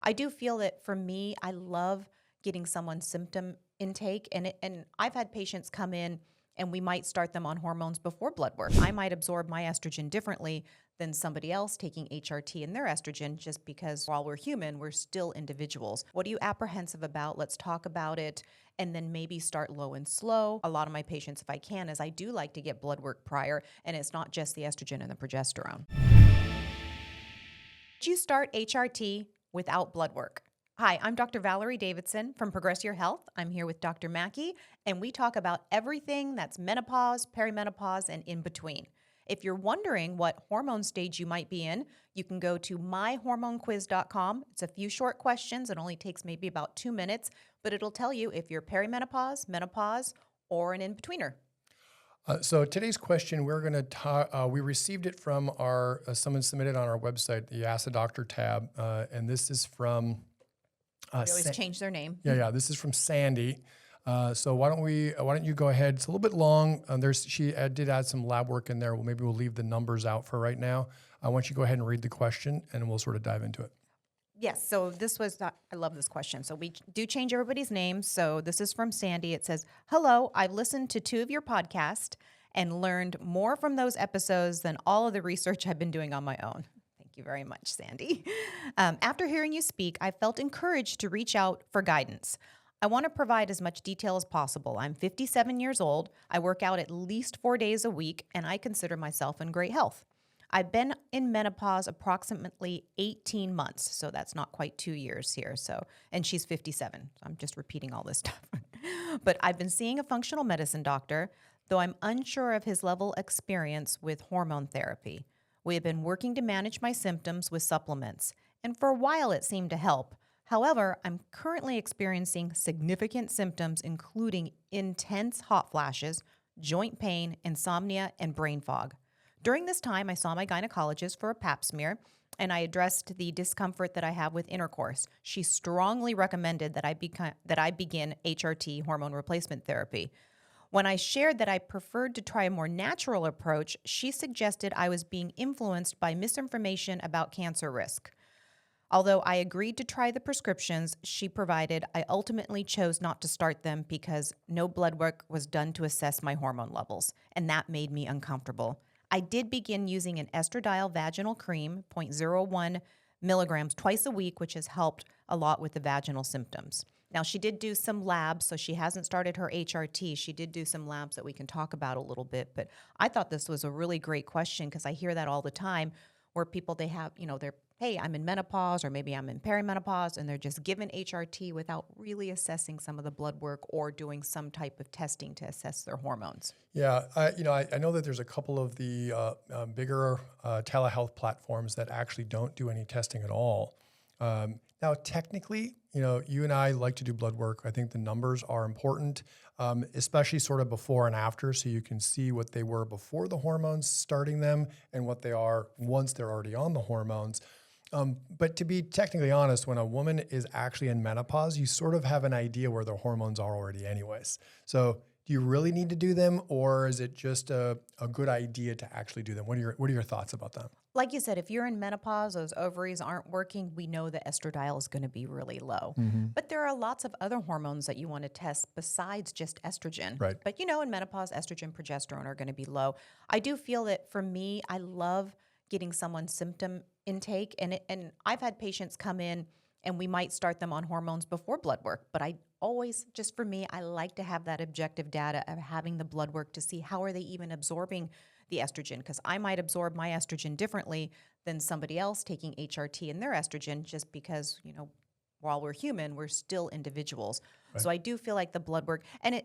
I do feel that for me, I love getting someone's symptom intake, and I've had patients come in and we might start them on hormones before blood work. I might absorb my estrogen differently than somebody else taking HRT and their estrogen just because while we're human, we're still individuals. What are you apprehensive about? Let's talk about it and then maybe start low and slow. A lot of my patients, if I can, is I do like to get blood work prior, and it's not just the estrogen and the progesterone. Did you start HRT without blood work? Hi, I'm Dr. Valorie Davidson from Progress Your Health. I'm here with Dr. Maki, and we talk about everything that's menopause, perimenopause, and in between. If you're wondering what hormone stage you might be in, you can go to myhormonequiz.com. It's a few short questions. It only takes maybe about 2 minutes, but it'll tell you if you're perimenopause, menopause, or an in-betweener. So today's question, we're going to talk. We received it from our someone submitted on our website, the Ask the Doctor tab, and this is from. They always change their name. Yeah. This is from Sandy. So why don't you go ahead? It's a little bit long. She did add some lab work in there. Maybe we'll leave the numbers out for right now. Why don't you go ahead and read the question, and we'll sort of dive into it. Yes, so this was, I love this question. So we do change everybody's names. So this is from Sandy. It says, hello, I've listened to 2 of your podcasts and learned more from those episodes than all of the research I've been doing on my own. Thank you very much, Sandy. After hearing you speak, I felt encouraged to reach out for guidance. I want to provide as much detail as possible. I'm 57 years old. I work out at least 4 days a week, and I consider myself in great health. I've been in menopause approximately 18 months, so that's not quite 2 years here. And she's 57. I'm just repeating all this stuff. But I've been seeing a functional medicine doctor, though I'm unsure of his level of experience with hormone therapy. We have been working to manage my symptoms with supplements, and for a while it seemed to help. However, I'm currently experiencing significant symptoms, including intense hot flashes, joint pain, insomnia, and brain fog. During this time, I saw my gynecologist for a pap smear, and I addressed the discomfort that I have with intercourse. She strongly recommended that I begin HRT, hormone replacement therapy. When I shared that I preferred to try a more natural approach, she suggested I was being influenced by misinformation about cancer risk. Although I agreed to try the prescriptions she provided, I ultimately chose not to start them because no blood work was done to assess my hormone levels, and that made me uncomfortable. I did begin using an estradiol vaginal cream, 0.01 milligrams twice a week, which has helped a lot with the vaginal symptoms. Now, she did do some labs, so she hasn't started her HRT. She did do some labs that we can talk about a little bit, but I thought this was a really great question because I hear that all the time where people, they have, they're, hey, I'm in menopause or maybe I'm in perimenopause, and they're just given HRT without really assessing some of the blood work or doing some type of testing to assess their hormones. Yeah, I know that there's a couple of the bigger telehealth platforms that actually don't do any testing at all. Now, technically, you and I like to do blood work. I think the numbers are important, especially sort of before and after, so you can see what they were before the hormones starting them and what they are once they're already on the hormones. But to be technically honest, when a woman is actually in menopause, you sort of have an idea where their hormones are already anyways. So do you really need to do them, or is it just a good idea to actually do them? What are your thoughts about that? Like you said, if you're in menopause, those ovaries aren't working, we know that estradiol is going to be really low. Mm-hmm. But there are lots of other hormones that you want to test besides just estrogen. Right. But in menopause, estrogen, progesterone are going to be low. I do feel that for me, I love getting someone's symptom intake. And I've had patients come in and we might start them on hormones before blood work. But I always, just for me, I like to have that objective data of having the blood work to see how are they even absorbing the estrogen, because I might absorb my estrogen differently than somebody else taking HRT and their estrogen just because, while we're human, we're still individuals. Right. So I do feel like the blood work, and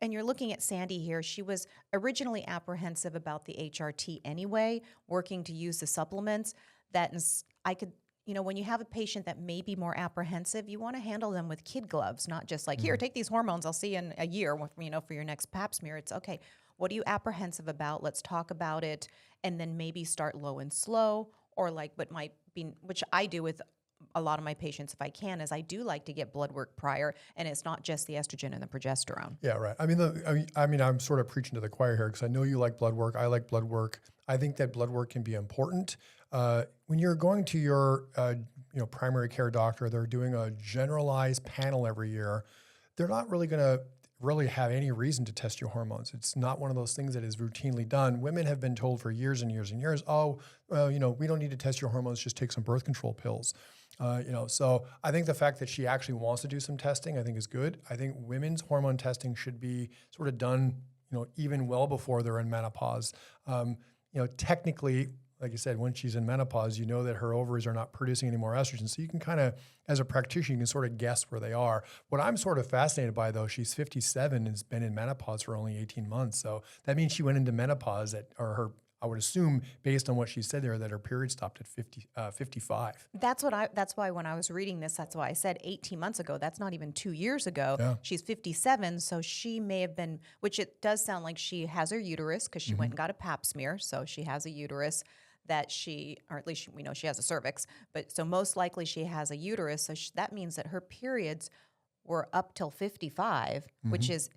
and you're looking at Sandy here, she was originally apprehensive about the HRT anyway, working to use the supplements. When you have a patient that may be more apprehensive, you want to handle them with kid gloves, not just like, here, take these hormones, I'll see you in a year, for your next pap smear. It's okay. What are you apprehensive about? Let's talk about it, and then maybe start low and slow, or like what might be, which I do with a lot of my patients if I can, is I do like to get blood work prior, and it's not just the estrogen and the progesterone. Yeah, right. I'm sort of preaching to the choir here because I know you like blood work. I like blood work. I think that blood work can be important. When you're going to your primary care doctor, they're doing a generalized panel every year, they're not really going to really have any reason to test your hormones. It's not one of those things that is routinely done. Women have been told for years and years and years, oh, well, we don't need to test your hormones, just take some birth control pills. So I think the fact that she actually wants to do some testing, I think is good. I think women's hormone testing should be sort of done, even well before they're in menopause. Technically, like you said, when she's in menopause, you know that her ovaries are not producing any more estrogen. So you can kind of, as a practitioner, you can sort of guess where they are. What I'm sort of fascinated by, though, she's 57 and has been in menopause for only 18 months. So that means she went into menopause I would assume, based on what she said there, that her period stopped at 55. That's why when I was reading this, that's why I said 18 months ago. That's not even 2 years ago. Yeah. She's 57. So she may have been, which it does sound like she has her uterus because she went and got a pap smear. So she has a uterus that or at least we know she has a cervix, but so most likely she has a uterus. So that means that her periods were up till 55, which is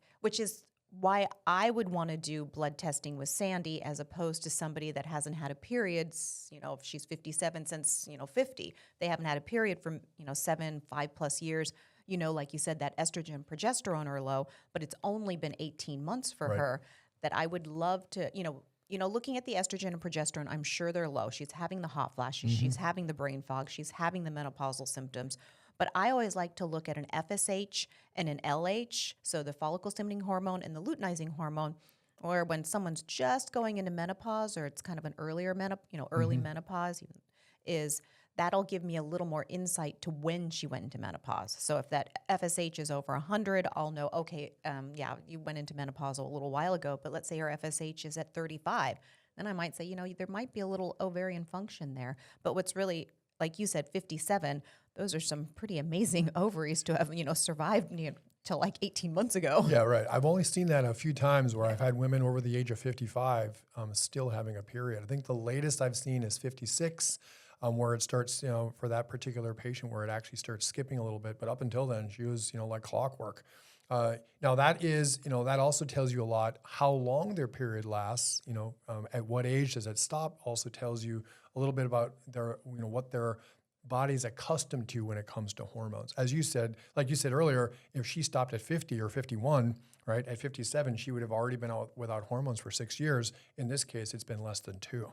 why I would want to do blood testing with Sandy as opposed to somebody that hasn't had a period, if she's 57 since, 50, they haven't had a period for, 5+ years, like you said, that estrogen and progesterone are low, but it's only been 18 months for her, that I would love to, looking at the estrogen and progesterone, I'm sure they're low. She's having the hot flashes. She's having the brain fog. She's having the menopausal symptoms. But I always like to look at an FSH and an LH, so the follicle stimulating hormone and the luteinizing hormone, or when someone's just going into menopause or it's kind of an earlier early menopause, that'll give me a little more insight to when she went into menopause. So if that FSH is over 100, I'll know, okay, you went into menopause a little while ago, but let's say her FSH is at 35. Then I might say, there might be a little ovarian function there. But what's really, like you said, 57, those are some pretty amazing ovaries to have, survived till like 18 months ago. Yeah, right. I've only seen that a few times where I've had women over the age of 55 still having a period. I think the latest I've seen is 56. Where it starts, for that particular patient, where it actually starts skipping a little bit. But up until then, she was, like clockwork. Now that also tells you a lot how long their period lasts. At what age does it stop? Also tells you a little bit about what their body's accustomed to when it comes to hormones. As you said, like you said earlier, if she stopped at 50 or 51, right, at 57, she would have already been out without hormones for 6 years. In this case, it's been less than 2.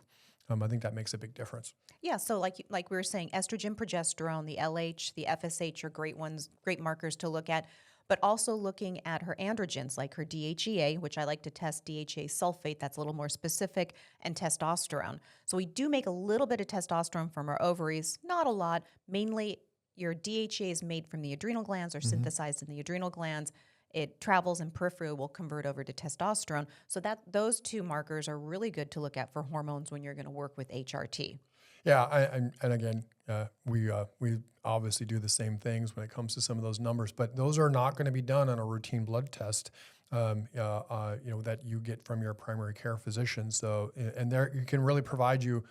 I think that makes a big difference. Yeah, so like we were saying, estrogen, progesterone, the LH, the FSH are great ones, great markers to look at, but also looking at her androgens, like her DHEA, which I like to test DHEA sulfate, that's a little more specific, and testosterone. So we do make a little bit of testosterone from our ovaries, not a lot. Mainly your DHEA is made from the adrenal glands or synthesized in the adrenal glands. It travels and periphery will convert over to testosterone. So those two markers are really good to look at for hormones when you're going to work with HRT. Yeah, and again, we obviously do the same things when it comes to some of those numbers, but those are not going to be done on a routine blood test, that you get from your primary care physician. So, and there you can really provide you,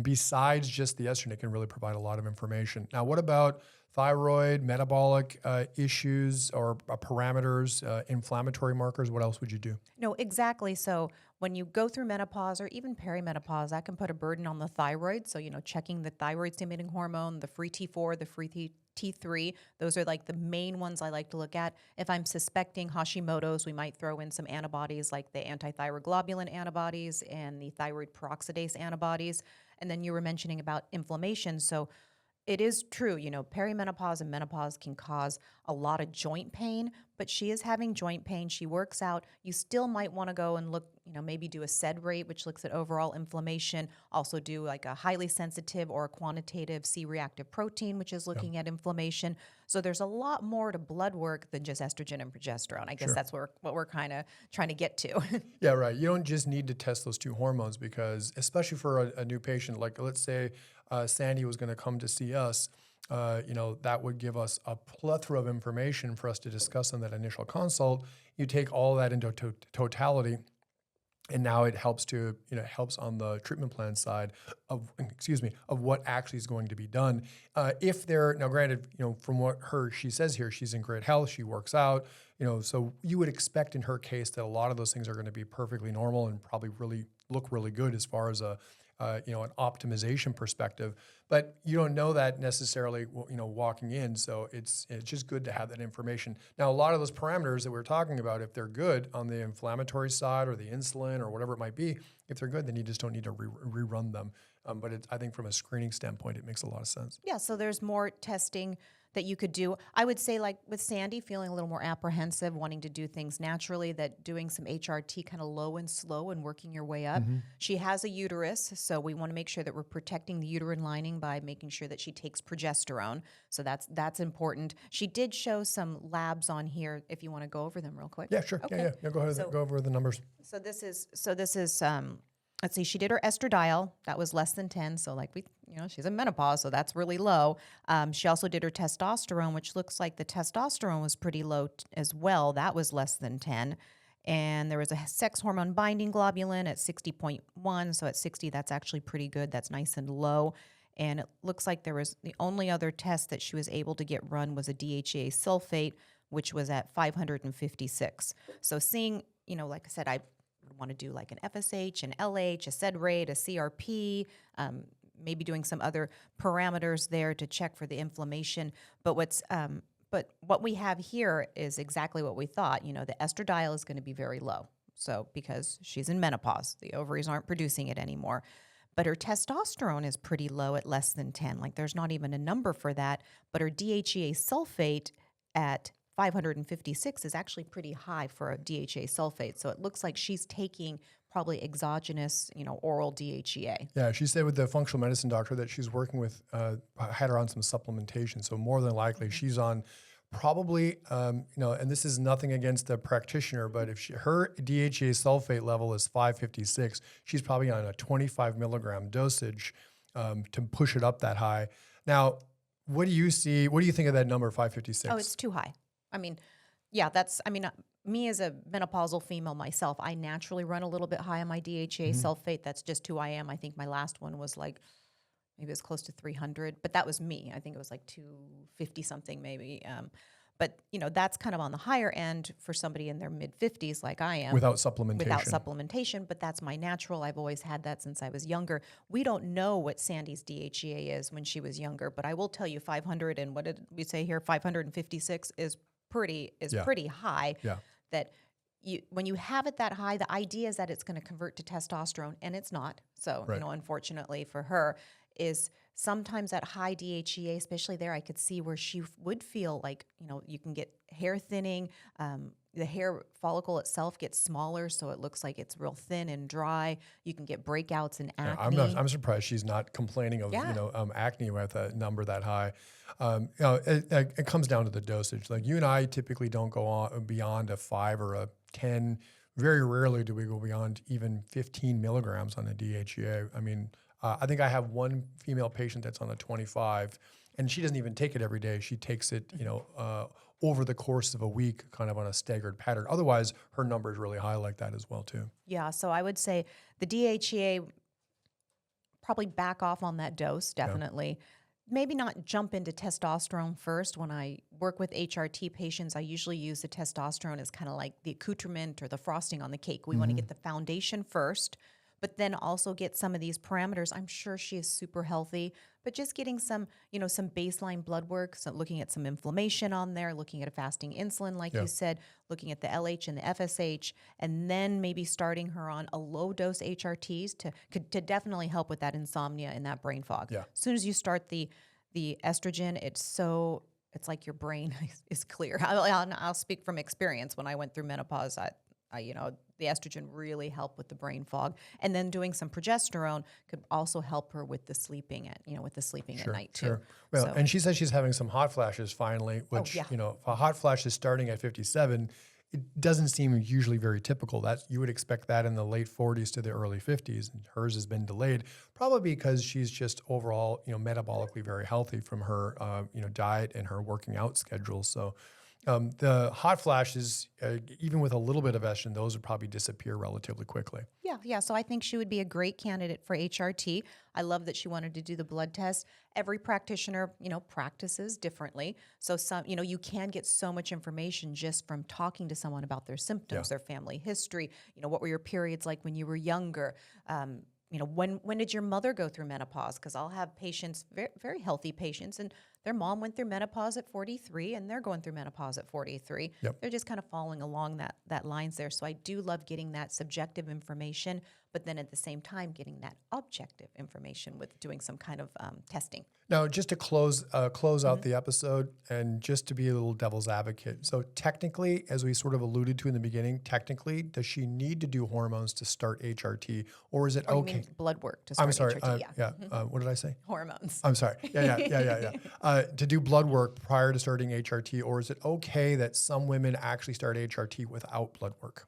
besides just the estrogen, it can really provide a lot of information. Now, what about thyroid, metabolic issues or parameters, inflammatory markers? What else would you do? No, exactly. So when you go through menopause or even perimenopause, that can put a burden on the thyroid. So, checking the thyroid stimulating hormone, the free T4, the free T3, those are like the main ones I like to look at. If I'm suspecting Hashimoto's, we might throw in some antibodies like the antithyroid globulin antibodies and the thyroid peroxidase antibodies. And then you were mentioning about inflammation. So it is true, perimenopause and menopause can cause a lot of joint pain, but she is having joint pain. She works out. You still might want to go and look, maybe do a SED rate, which looks at overall inflammation. Also do like a highly sensitive or a quantitative C-reactive protein, which is looking at inflammation. So there's a lot more to blood work than just estrogen and progesterone. I guess that's what we're kind of trying to get to. Yeah, right. You don't just need to test those two hormones because, especially for a new patient, like let's say Sandy was going to come to see us, that would give us a plethora of information for us to discuss on that initial consult. You take all that into totality, and now it helps helps on the treatment plan side of what actually is going to be done. Now granted, from what she says here, she's in great health, she works out, so you would expect in her case that a lot of those things are going to be perfectly normal and probably really look really good as far as a an optimization perspective. But you don't know that necessarily, walking in. So it's just good to have that information. Now, a lot of those parameters that we're talking about, if they're good on the inflammatory side or the insulin or whatever it might be, if they're good, then you just don't need to rerun them. But I think from a screening standpoint, it makes a lot of sense. Yeah, so there's more testing that you could do. I would say, like with Sandy, feeling a little more apprehensive, wanting to do things naturally, that doing some HRT kind of low and slow and working your way up. She has a uterus, so we want to make sure that we're protecting the uterine lining by making sure that she takes progesterone. So that's important. She did show some labs on here if you want to go over them real quick. Yeah, sure. Okay. Yeah. Go ahead. So- Go over the numbers. So this is let's see, she did her estradiol, that was less than 10. So she's in menopause, so that's really low. She also did her testosterone, which looks like the testosterone was pretty low as well. That was less than 10. And there was a sex hormone binding globulin at 60.1. So at 60, that's actually pretty good. That's nice and low. And it looks like there was the only other test that she was able to get run was a DHEA sulfate, which was at 556. So seeing, like I said, I want to do like an FSH, an LH, a SED rate, a CRP, maybe doing some other parameters there to check for the inflammation. But what we have here is exactly what we thought. The estradiol is going to be very low. So because she's in menopause, the ovaries aren't producing it anymore. But her testosterone is pretty low at less than 10. Like there's not even a number for that. But her DHEA sulfate at 556 is actually pretty high for a DHEA sulfate. So it looks like she's taking probably exogenous, oral DHEA. Yeah, she said with the functional medicine doctor that she's working with, had her on some supplementation. So more than likely she's on probably, and this is nothing against the practitioner, but if her DHEA sulfate level is 556, she's probably on a 25 milligram dosage to push it up that high. Now, what do you see? What do you think of that number, 556? Oh, it's too high. Me as a menopausal female myself, I naturally run a little bit high on my DHEA sulfate. That's just who I am. I think my last one was maybe it was close to 300, but that was me. I think it was like 250 something maybe. But that's kind of on the higher end for somebody in their mid 50s like I am. Without supplementation. But that's my natural. I've always had that since I was younger. We don't know what Sandy's DHEA is when she was younger, but I will tell you 500 and what did we say here? 556 is pretty high. Yeah. That when you have it that high, the idea is that it's going to convert to testosterone, and it's not. So, Right. Unfortunately for her, is sometimes that high DHEA, especially there, I could see where she would feel like, you can get hair thinning. The hair follicle itself gets smaller, so it looks like it's real thin and dry. You can get breakouts and acne. I'm surprised she's not complaining of acne with a number that high. It comes down to the dosage. Like you and I typically don't go on beyond a 5 or a 10. Very rarely do we go beyond even 15 milligrams on the DHEA. I mean, I think I have one female patient that's on a 25, and she doesn't even take it every day. She takes it, over the course of a week, kind of on a staggered pattern. Otherwise, her number is really high like that as well, too. Yeah, so I would say the DHEA, probably back off on that dose, definitely. Maybe not jump into testosterone first. When I work with HRT patients, I usually use the testosterone as kind of like the accoutrement or the frosting on the cake. We want to get the foundation first, but then also get some of these parameters. I'm sure she is super healthy, but just getting some, some baseline blood work, so looking at some inflammation on there, looking at a fasting insulin, like you said, looking at the LH and the FSH, and then maybe starting her on a low dose HRTs to definitely help with that insomnia and that brain fog. Yeah. As soon as you start the estrogen, it's like your brain is clear. I'll speak from experience. When I went through menopause, the estrogen really helped with the brain fog, and then doing some progesterone could also help her with the sleeping at night too. Sure. Well, and she says she's having some hot flashes finally, which if a hot flash is starting at 57, it doesn't seem usually very typical. That you would expect that in the late 40s to the early 50s, and hers has been delayed, probably because she's just overall, metabolically very healthy from her, diet and her working out schedule. So. The hot flashes, even with a little bit of estrogen, those would probably disappear relatively quickly. Yeah. So I think she would be a great candidate for HRT. I love that she wanted to do the blood test. Every practitioner, practices differently. So you can get so much information just from talking to someone about their symptoms, their family history. What were your periods like when you were younger? when did your mother go through menopause? Because I'll have patients, very, very healthy patients, and their mom went through menopause at 43, and they're going through menopause at 43. Yep. They're just kind of following along that lines there. So I do love getting that subjective information, but then at the same time getting that objective information with doing some kind of testing. Now, just to close out the episode, and just to be a little devil's advocate. So technically, as we sort of alluded to in the beginning, technically, does she need to do hormones to start HRT, or is it Or you okay? mean blood work to start I'm sorry. HRT? What did I say? Hormones. I'm sorry. Yeah. To do blood work prior to starting HRT, or is it okay that some women actually start HRT without blood work?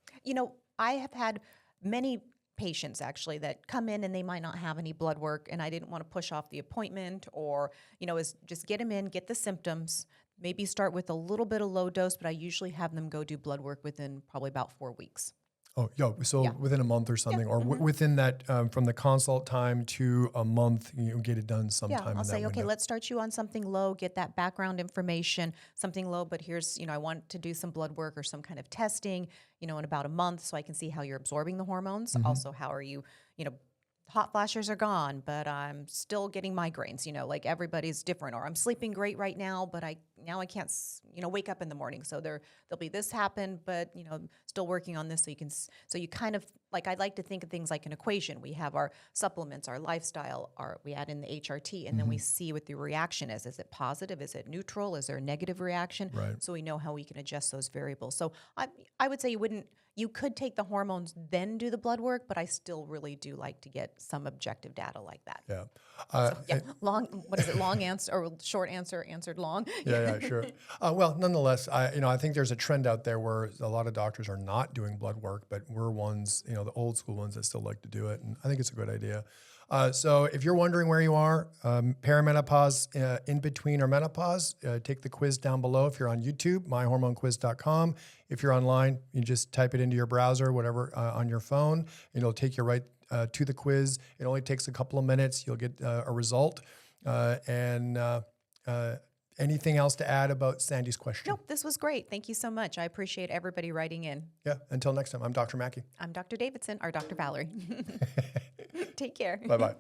I have had many patients actually that come in and they might not have any blood work, and I didn't want to push off the appointment, or is just get them in, get the symptoms, maybe start with a little bit of low dose, but I usually have them go do blood work within probably about 4 weeks. Oh, so within a month or something, or within that, from the consult time to a month, get it done sometime. Yeah, I'll say, okay, let's start you on something low, get that background information, something low, but here's, I want to do some blood work or some kind of testing, in about a month, so I can see how you're absorbing the hormones. Also, how are you, hot flashes are gone, but I'm still getting migraines, like everybody's different, or I'm sleeping great right now, but I can't, wake up in the morning. So there'll be this happen, but, still working on this. So you kind of, like, I like to think of things like an equation. We have our supplements, our lifestyle, we add in the HRT, and then we see what the reaction is. Is it positive? Is it neutral? Is there a negative reaction? Right. So we know how we can adjust those variables. So I would say you could take the hormones, then do the blood work, but I still really do like to get some objective data like that. Yeah. Long, what is it? Long answer or short answer answered long? Yeah, sure. Well, nonetheless, I think there's a trend out there where a lot of doctors are not doing blood work, but we're ones, the old school ones that still like to do it. And I think it's a good idea. So if you're wondering where you are, perimenopause, in between or menopause, take the quiz down below. If you're on YouTube, myhormonequiz.com. If you're online, you just type it into your browser, whatever, on your phone, and it'll take you right to the quiz. It only takes a couple of minutes. You'll get a result. Anything else to add about Sandy's question? Nope, this was great. Thank you so much. I appreciate everybody writing in. Yeah, until next time, I'm Dr. Maki. I'm Dr. Davidson, or Dr. Valorie. Take care. Bye-bye.